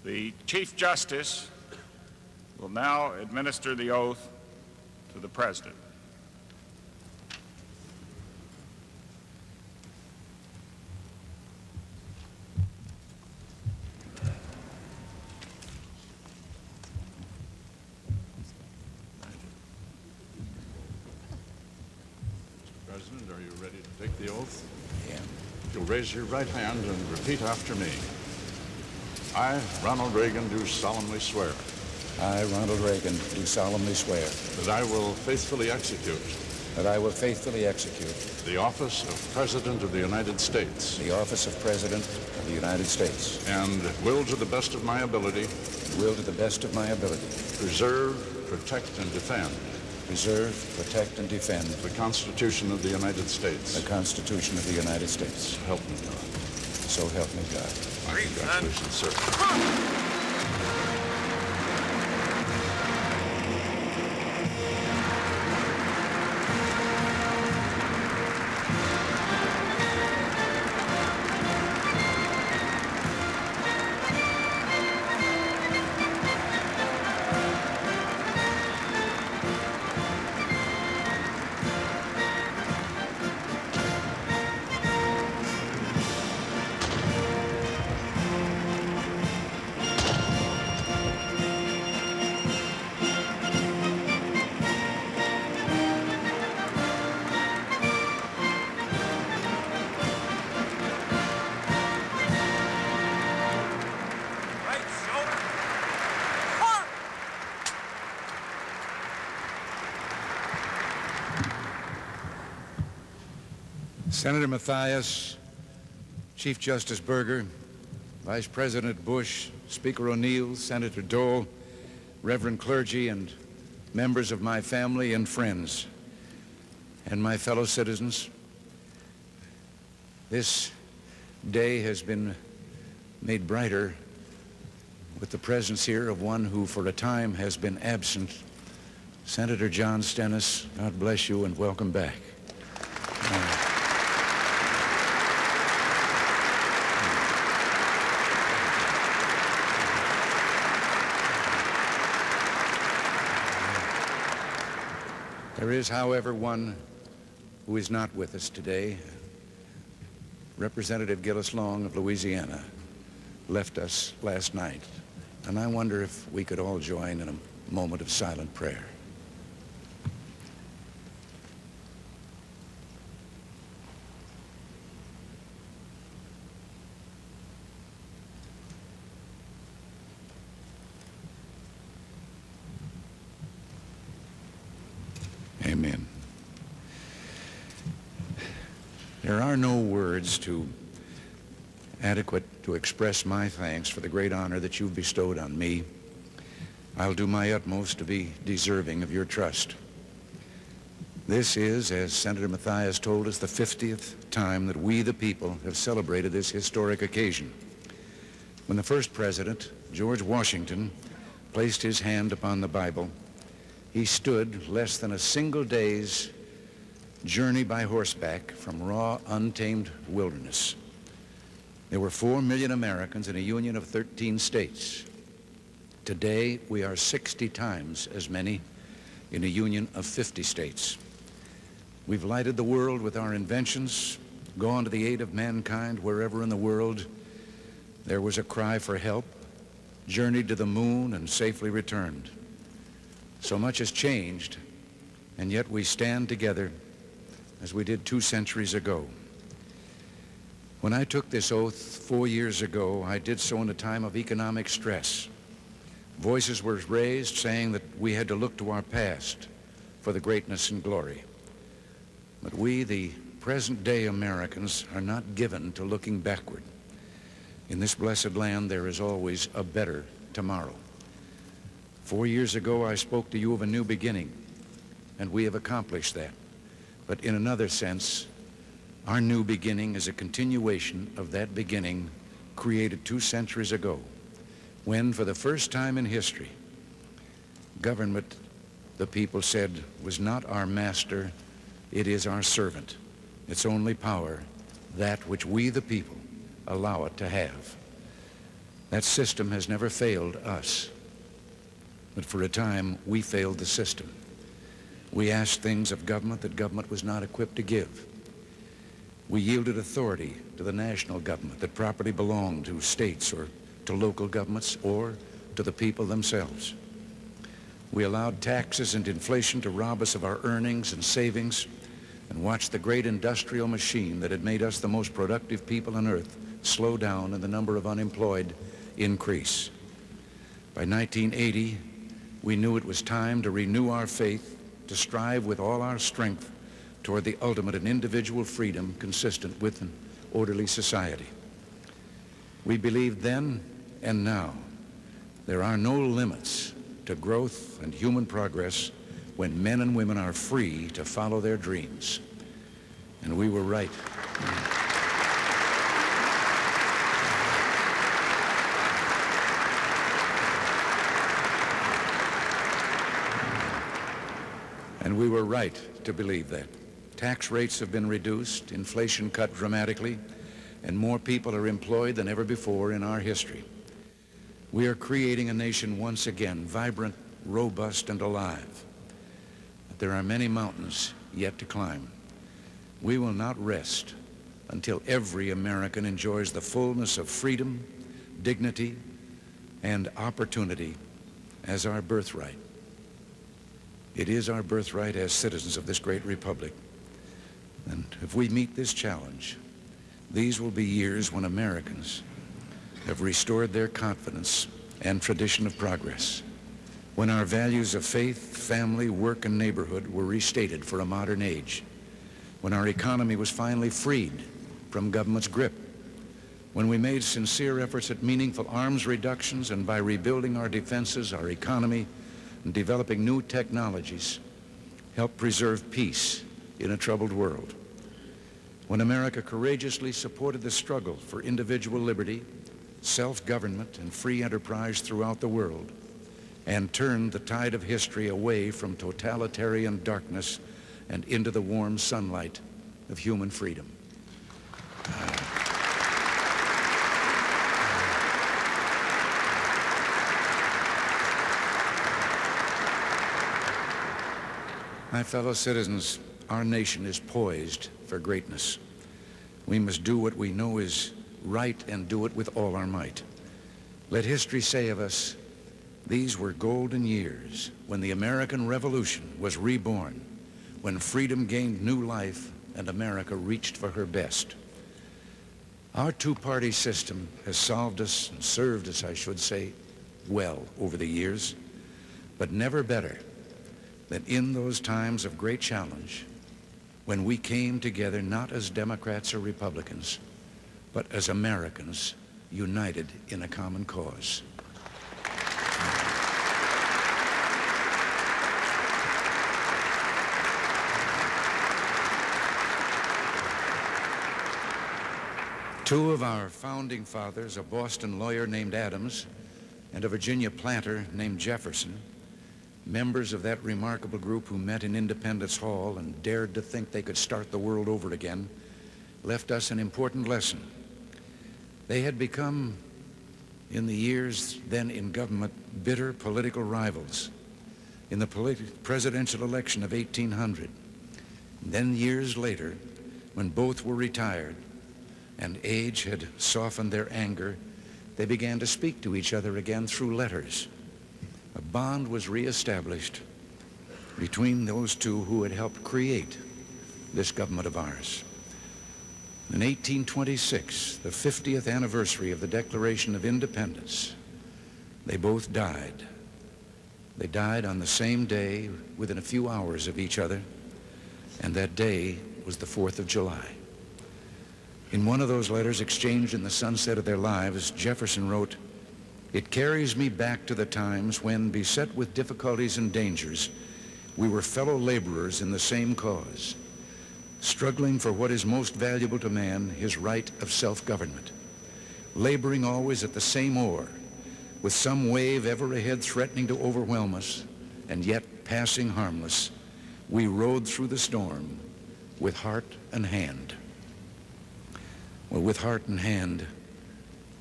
The Chief Justice will now administer the oath to the President. Mr. President, are you ready to take the oath? Yeah. If you'll raise your right hand and repeat after me. I, Ronald Reagan, do solemnly swear I, Ronald Reagan, do solemnly swear that I will faithfully execute that I will faithfully execute the office of President of the United States the office of President of the United States and will, to the best of my ability, to the best of my ability, preserve, protect, and defend preserve, protect, and defend the Constitution of the United States. the Constitution of the United States. So help me God. So help me God. My congratulations, sir. Senator Mathias, Chief Justice Berger, Vice President Bush, Speaker O'Neill, Senator Dole, Reverend clergy, and members of my family and friends, and my fellow citizens, this day has been made brighter with the presence here of one who for a time has been absent, Senator John Stennis. God bless you and welcome back. There is, however, one who is not with us today. Representative Gillis Long of Louisiana left us last night, and I wonder if we could all join in a moment of silent prayer. Amen. There are no words adequate to express my thanks for the great honor that you've bestowed on me. I'll do my utmost to be deserving of your trust. This is, as Senator Mathias told us, the 50th time that we, the people, have celebrated this historic occasion. When the first president, George Washington, placed his hand upon the Bible, he stood less than a single day's journey by horseback from raw, untamed wilderness. There were 4 million Americans in a union of 13 states. Today, we are 60 times as many in a union of 50 states. We've lighted the world with our inventions, gone to the aid of mankind wherever in the world there was a cry for help, journeyed to the moon and safely returned. So much has changed, and yet we stand together as we did 2 centuries ago. When I took this oath 4 years ago, I did so in a time of economic stress. Voices were raised saying that we had to look to our past for the greatness and glory. But we, the present-day Americans, are not given to looking backward. In this blessed land, there is always a better tomorrow. 4 years ago, I spoke to you of a new beginning, and we have accomplished that. But in another sense, our new beginning is a continuation of that beginning created 2 centuries ago, when, for the first time in history, government, the people said, was not our master, it is our servant. Its only power, that which we, the people, allow it to have. That system has never failed us. But for a time, we failed the system. We asked things of government that government was not equipped to give. We yielded authority to the national government that properly belonged to states or to local governments or to the people themselves. We allowed taxes and inflation to rob us of our earnings and savings and watched the great industrial machine that had made us the most productive people on earth slow down and the number of unemployed increase. By 1980, we knew it was time to renew our faith, to strive with all our strength toward the ultimate in individual freedom consistent with an orderly society. We believed then and now there are no limits to growth and human progress when men and women are free to follow their dreams. And we were right. And we were right to believe that. Tax rates have been reduced, inflation cut dramatically, and more people are employed than ever before in our history. We are creating a nation once again, vibrant, robust, and alive. But there are many mountains yet to climb. We will not rest until every American enjoys the fullness of freedom, dignity, and opportunity as our birthright. It is our birthright as citizens of this great republic. And if we meet this challenge, these will be years when Americans have restored their confidence and tradition of progress, when our values of faith, family, work, and neighborhood were restated for a modern age, when our economy was finally freed from government's grip, when we made sincere efforts at meaningful arms reductions and by rebuilding our defenses, our economy, and developing new technologies, helped preserve peace in a troubled world. When America courageously supported the struggle for individual liberty, self-government, and free enterprise throughout the world, and turned the tide of history away from totalitarian darkness and into the warm sunlight of human freedom. My fellow citizens, our nation is poised for greatness. We must do what we know is right and do it with all our might. Let history say of us, these were golden years when the American Revolution was reborn, when freedom gained new life and America reached for her best. Our two-party system has solved us and served us, I should say, well over the years, but never better than in those times of great challenge when we came together not as Democrats or Republicans, but as Americans united in a common cause. Two of our founding fathers, a Boston lawyer named Adams and a Virginia planter named Jefferson, members of that remarkable group who met in Independence Hall and dared to think they could start the world over again, left us an important lesson. They had become, in the years then in government, bitter political rivals. In the presidential election of 1800, then years later, when both were retired and age had softened their anger, they began to speak to each other again through letters. A bond was reestablished between those two who had helped create this government of ours. In 1826, the 50th anniversary of the Declaration of Independence, they both died. They died on the same day, within a few hours of each other, and that day was the 4th of July. In one of those letters exchanged in the sunset of their lives, Jefferson wrote, "It carries me back to the times when, beset with difficulties and dangers, we were fellow laborers in the same cause, struggling for what is most valuable to man, his right of self-government, laboring always at the same oar, with some wave ever ahead threatening to overwhelm us, and yet passing harmless, we rode through the storm with heart and hand." Well, with heart and hand,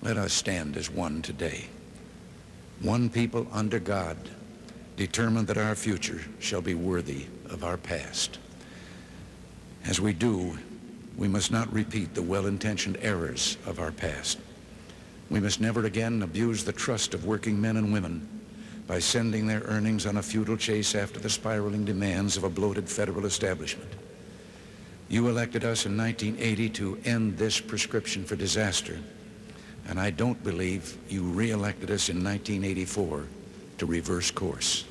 let us stand as one today. One people under God, determined that our future shall be worthy of our past. As we do, we must not repeat the well-intentioned errors of our past. We must never again abuse the trust of working men and women by sending their earnings on a futile chase after the spiraling demands of a bloated federal establishment. You elected us in 1980 to end this prescription for disaster, and I don't believe you re-elected us in 1984 to reverse course.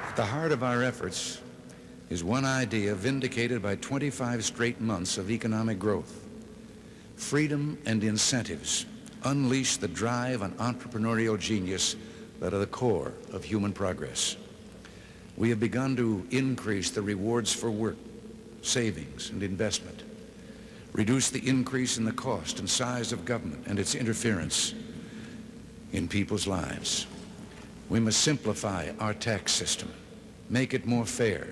At the heart of our efforts is one idea vindicated by 25 straight months of economic growth. Freedom and incentives unleash the drive and entrepreneurial genius that are the core of human progress. We have begun to increase the rewards for work, savings, and investment, reduce the increase in the cost and size of government and its interference in people's lives. We must simplify our tax system, make it more fair,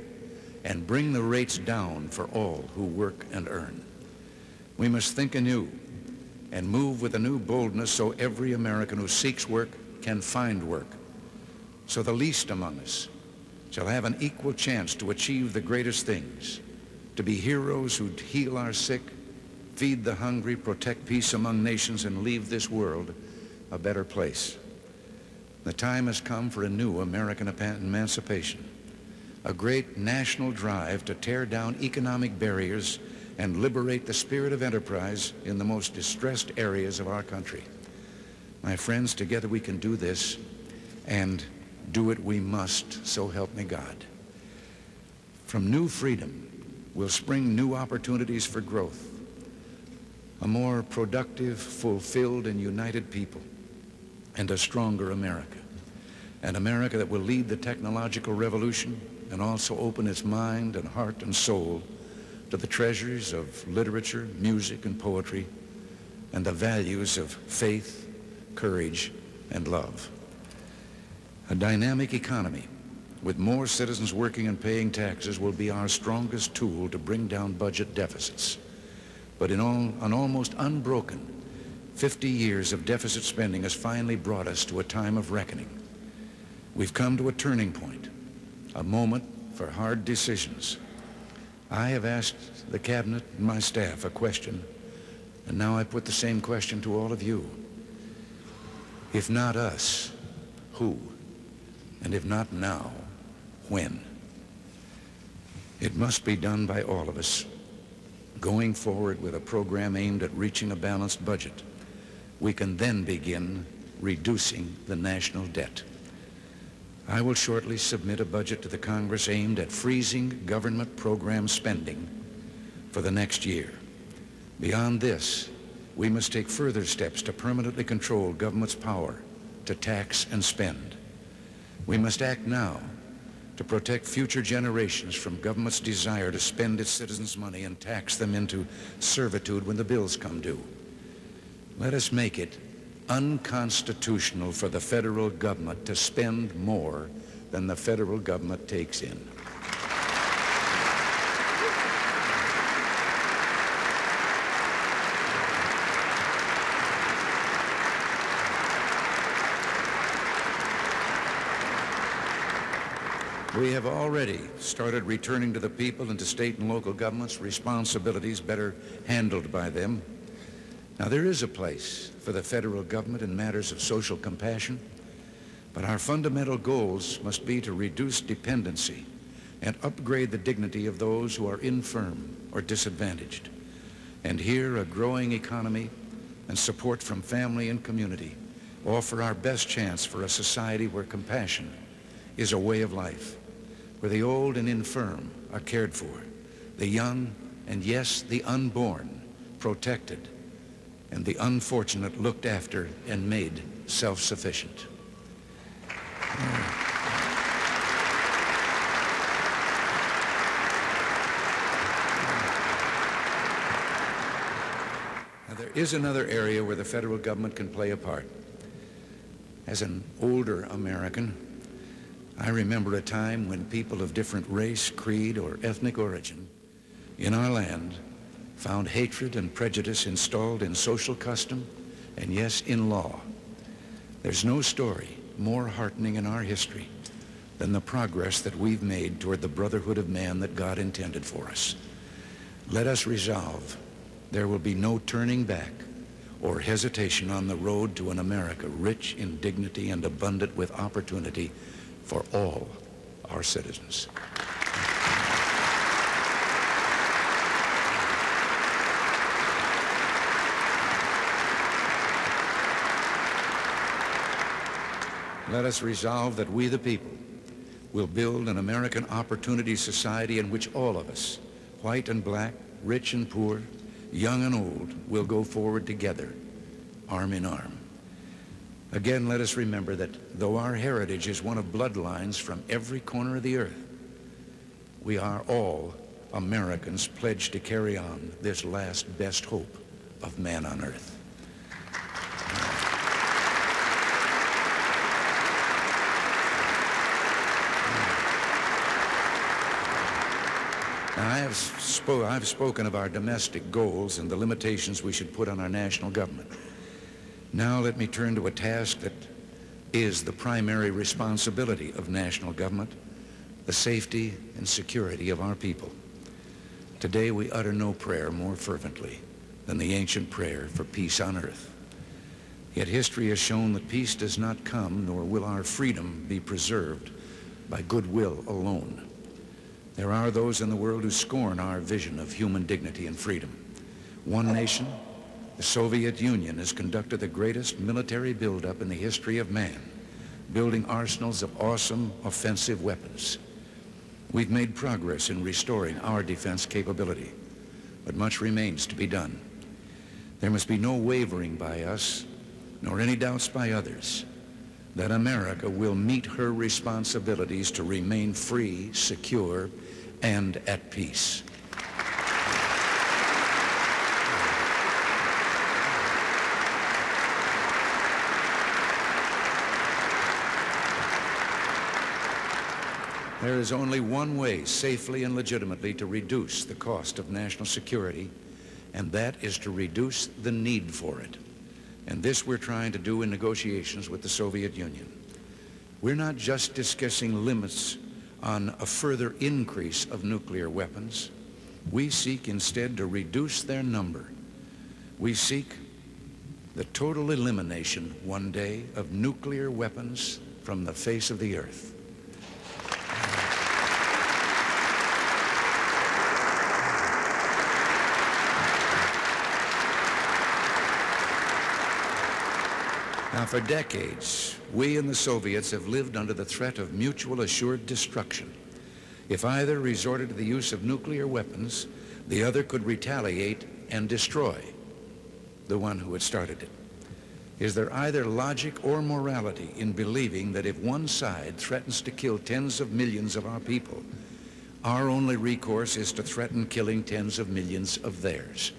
and bring the rates down for all who work and earn. We must think anew and move with a new boldness so every American who seeks work can find work, so the least among us shall have an equal chance to achieve the greatest things, to be heroes who heal our sick, feed the hungry, protect peace among nations, and leave this world a better place. The time has come for a new American emancipation, a great national drive to tear down economic barriers and liberate the spirit of enterprise in the most distressed areas of our country. My friends, together we can do this, and do it we must, so help me God. From new freedom will spring new opportunities for growth, a more productive, fulfilled, and united people, and a stronger America. An America that will lead the technological revolution and also open its mind and heart and soul to the treasures of literature, music, and poetry, and the values of faith, courage, and love. A dynamic economy with more citizens working and paying taxes will be our strongest tool to bring down budget deficits. But an almost unbroken 50 years of deficit spending has finally brought us to a time of reckoning. We've come to a turning point, a moment for hard decisions. I have asked the cabinet and my staff a question, and now I put the same question to all of you. If not us, who? And if not now, when? It must be done by all of us. Going forward with a program aimed at reaching a balanced budget, we can then begin reducing the national debt. I will shortly submit a budget to the Congress aimed at freezing government program spending for the next year. Beyond this, we must take further steps to permanently control government's power to tax and spend. We must act now to protect future generations from government's desire to spend its citizens' money and tax them into servitude when the bills come due. Let us make it unconstitutional for the federal government to spend more than the federal government takes in. We have already started returning to the people and to state and local governments responsibilities better handled by them. Now, there is a place for the federal government in matters of social compassion, but our fundamental goals must be to reduce dependency and upgrade the dignity of those who are infirm or disadvantaged. And here, a growing economy and support from family and community offer our best chance for a society where compassion is a way of life, where the old and infirm are cared for, the young and, yes, the unborn protected, and the unfortunate looked after and made self-sufficient. Now, there is another area where the federal government can play a part. As an older American, I remember a time when people of different race, creed, or ethnic origin in our land found hatred and prejudice installed in social custom and, yes, in law. There's no story more heartening in our history than the progress that we've made toward the brotherhood of man that God intended for us. Let us resolve there will be no turning back or hesitation on the road to an America rich in dignity and abundant with opportunity for all our citizens. Let us resolve that we, the people, will build an American opportunity society in which all of us, white and black, rich and poor, young and old, will go forward together, arm in arm. Again, let us remember that though our heritage is one of bloodlines from every corner of the earth, we are all Americans pledged to carry on this last best hope of man on earth. Now, I've spoken of our domestic goals and the limitations we should put on our national government. Now let me turn to a task that is the primary responsibility of national government, the safety and security of our people. Today we utter no prayer more fervently than the ancient prayer for peace on earth. Yet history has shown that peace does not come, nor will our freedom be preserved by goodwill alone. There are those in the world who scorn our vision of human dignity and freedom. One nation, the Soviet Union, has conducted the greatest military buildup in the history of man, building arsenals of awesome offensive weapons. We've made progress in restoring our defense capability, but much remains to be done. There must be no wavering by us, nor any doubts by others, that America will meet her responsibilities to remain free, secure, and at peace. There is only one way safely and legitimately to reduce the cost of national security, and that is to reduce the need for it. And this we're trying to do in negotiations with the Soviet Union. We're not just discussing limits on a further increase of nuclear weapons. We seek instead to reduce their number. We seek the total elimination one day of nuclear weapons from the face of the earth. Now, for decades, we and the Soviets have lived under the threat of mutual assured destruction. If either resorted to the use of nuclear weapons, the other could retaliate and destroy the one who had started it. Is there either logic or morality in believing that if one side threatens to kill tens of millions of our people, our only recourse is to threaten killing tens of millions of theirs?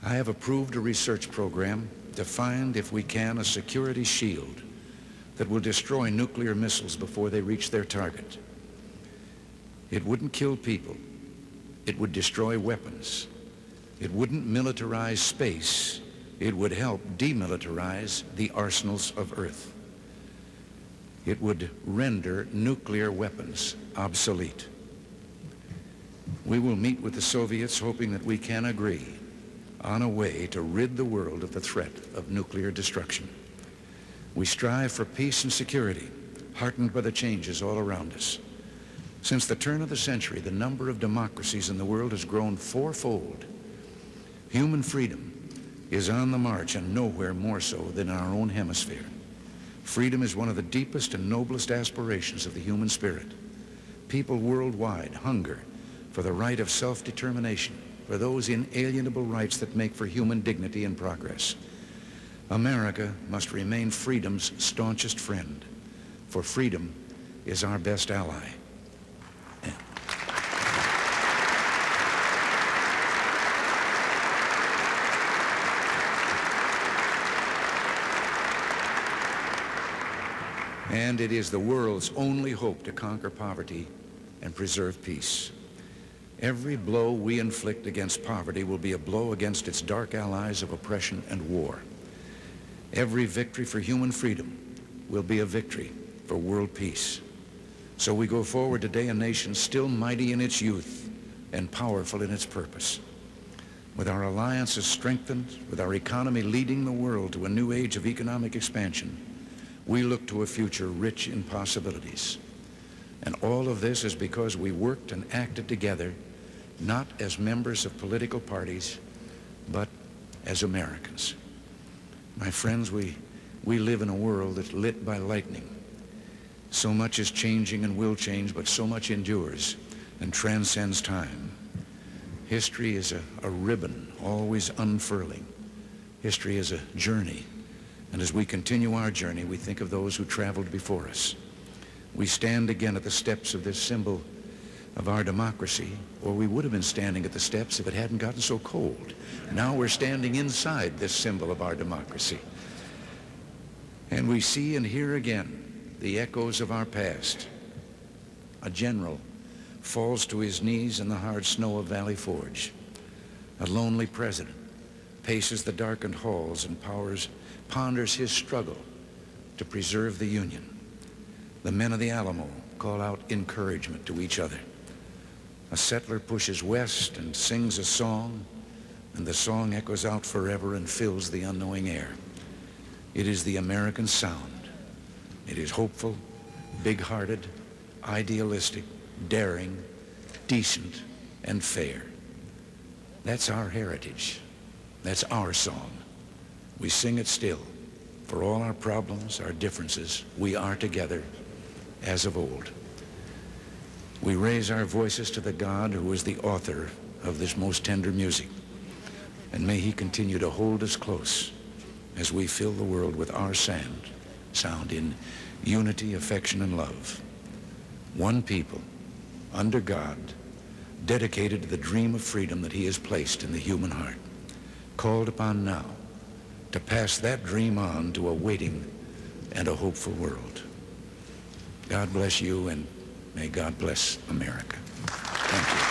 I have approved a research program to find, if we can, a security shield that will destroy nuclear missiles before they reach their target. It wouldn't kill people. It would destroy weapons. It wouldn't militarize space. It would help demilitarize the arsenals of Earth. It would render nuclear weapons obsolete. We will meet with the Soviets hoping that we can agree on a way to rid the world of the threat of nuclear destruction. We strive for peace and security, heartened by the changes all around us. Since the turn of the century, the number of democracies in the world has grown fourfold. Human freedom is on the march, and nowhere more so than in our own hemisphere. Freedom is one of the deepest and noblest aspirations of the human spirit. People worldwide hunger for the right of self-determination, for those inalienable rights that make for human dignity and progress. America must remain freedom's staunchest friend, for freedom is our best ally. and it is the world's only hope to conquer poverty and preserve peace. Every blow we inflict against poverty will be a blow against its dark allies of oppression and war. Every victory for human freedom will be a victory for world peace. So we go forward today, a nation still mighty in its youth and powerful in its purpose. With our alliances strengthened, with our economy leading the world to a new age of economic expansion, we look to a future rich in possibilities. And all of this is because we worked and acted together, not as members of political parties, but as Americans. My friends, we live in a world that's lit by lightning. So much is changing and will change, but so much endures and transcends time. History is a ribbon, always unfurling. History is a journey. And as we continue our journey, we think of those who traveled before us. We stand again at the steps of this symbol of our democracy, or we would have been standing at the steps if it hadn't gotten so cold. Now we're standing inside this symbol of our democracy. And we see and hear again the echoes of our past. A general falls to his knees in the hard snow of Valley Forge. A lonely president paces the darkened halls and ponders his struggle to preserve the Union. The men of the Alamo call out encouragement to each other. A settler pushes west and sings a song, and the song echoes out forever and fills the unknowing air. It is the American sound. It is hopeful, big-hearted, idealistic, daring, decent, and fair. That's our heritage. That's our song. We sing it still. For all our problems, our differences, we are together as of old. We raise our voices to the God who is the author of this most tender music. And may he continue to hold us close as we fill the world with our sound in unity, affection, and love. One people, under God, dedicated to the dream of freedom that he has placed in the human heart, called upon now to pass that dream on to a waiting and a hopeful world. God bless you, and may God bless America. Thank you.